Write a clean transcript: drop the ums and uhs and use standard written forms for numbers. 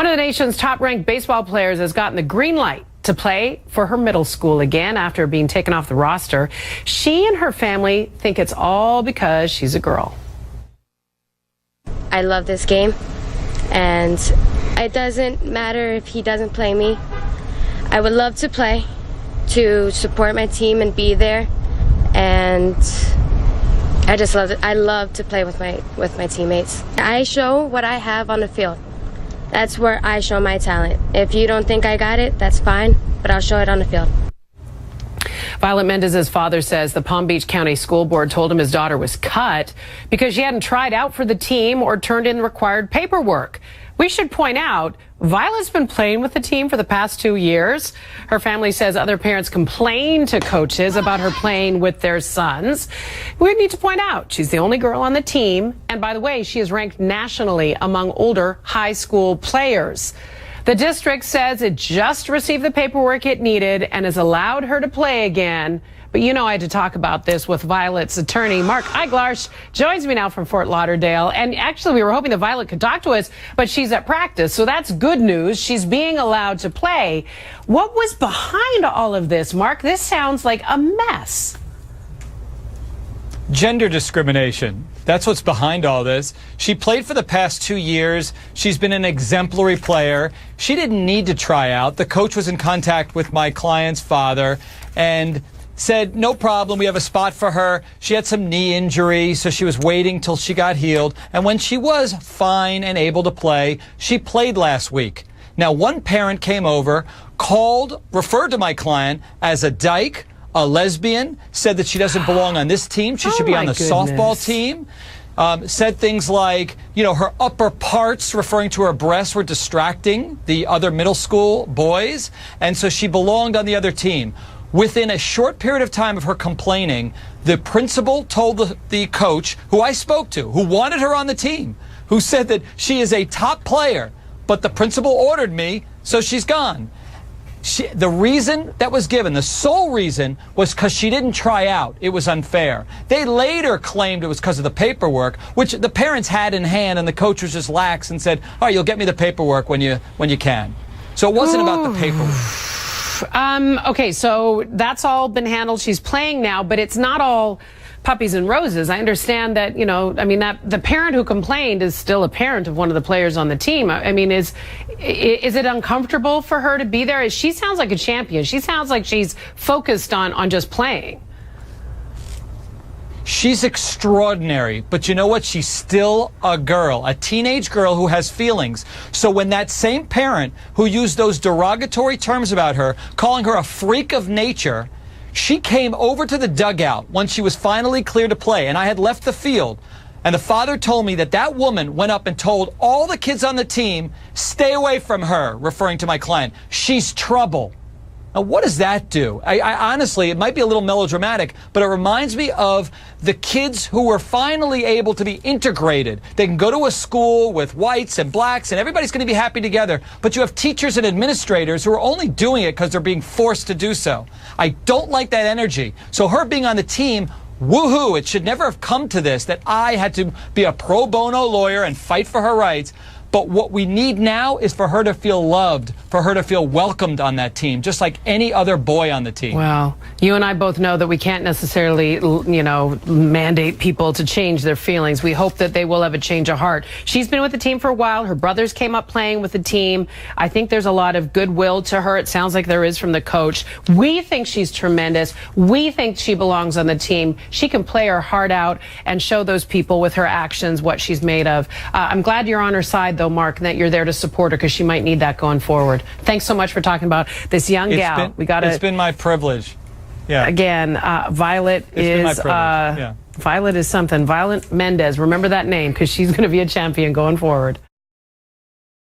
One of the nation's top-ranked baseball players has gotten the green light to play for her middle school again after being taken off the roster. She and her family think it's all because she's a girl. I love this game, and it doesn't matter if he doesn't play me. I would love to play, to support my team and be there, and I just love it. I love to play with my teammates. I show what I have on the field. That's where I show my talent. If you don't think I got it, that's fine, but I'll show it on the field. Violet Mendez's father says the Palm Beach County School Board told him his daughter was cut because she hadn't tried out for the team or turned in required paperwork. We should point out, Violet's been playing with the team for the past 2 years. Her family says other parents complain to coaches about her playing with their sons. We need to point out, she's the only girl on the team. And by the way, she is ranked nationally among older high school players. The district says it just received the paperwork it needed and has allowed her to play again. But you know I had to talk about this with Violet's attorney. Mark Eiglarsh joins me now from Fort Lauderdale. And actually, we were hoping that Violet could talk to us, but she's at practice. So that's good news. She's being allowed to play. What was behind all of this, Mark? This sounds like a mess. Gender discrimination. That's what's behind all this. She played for the past 2 years. She's been an exemplary player. She didn't need to try out. The coach was in contact with my client's father and said, no problem, we have a spot for her. She had some knee injury, so she was waiting till she got healed. And when she was fine and able to play, she played last week. Now, one parent came over, referred to my client as a dyke, a lesbian, said that she doesn't belong on this team. She should be on the softball team. Said things like, her upper parts, referring to her breasts, were distracting the other middle school boys. And so she belonged on the other team. Within a short period of time of her complaining, the principal told the coach, who I spoke to, who wanted her on the team, who said that she is a top player, but the principal ordered me, so she's gone. The reason that was given, the sole reason, was because she didn't try out. It was unfair. They later claimed it was because of the paperwork, which the parents had in hand, and the coach was just lax and said, all right, you'll get me the paperwork when you can. So it wasn't about the paperwork. Okay, so that's all been handled. She's playing now, but it's not all puppies and roses. I understand that, that the parent who complained is still a parent of one of the players on the team. I mean, is it uncomfortable for her to be there? She sounds like a champion. She sounds like she's focused on just playing. She's extraordinary, but you know what? She's still a girl, a teenage girl who has feelings. So when that same parent who used those derogatory terms about her, calling her a freak of nature, she came over to the dugout when she was finally cleared to play, and I had left the field. And the father told me that that woman went up and told all the kids on the team, stay away from her, referring to my client. She's trouble. Now, what does that do? I honestly, it might be a little melodramatic, but it reminds me of the kids who were finally able to be integrated. They can go to a school with whites and blacks, and everybody's going to be happy together. But you have teachers and administrators who are only doing it because they're being forced to do so. I don't like that energy. So her being on the team, woohoo, it should never have come to this, that I had to be a pro bono lawyer and fight for her rights. But what we need now is for her to feel loved, for her to feel welcomed on that team, just like any other boy on the team. Well, you and I both know that we can't necessarily, mandate people to change their feelings. We hope that they will have a change of heart. She's been with the team for a while. Her brothers came up playing with the team. I think there's a lot of goodwill to her. It sounds like there is from the coach. We think she's tremendous. We think she belongs on the team. She can play her heart out and show those people with her actions what she's made of. I'm glad you're on her side, though, Mark, and that you're there to support her because she might need that going forward. Thanks so much for talking about this young gal. It's been my privilege. Yeah. Again, Violet Violet is something. Violet Mendez. Remember that name because she's going to be a champion going forward.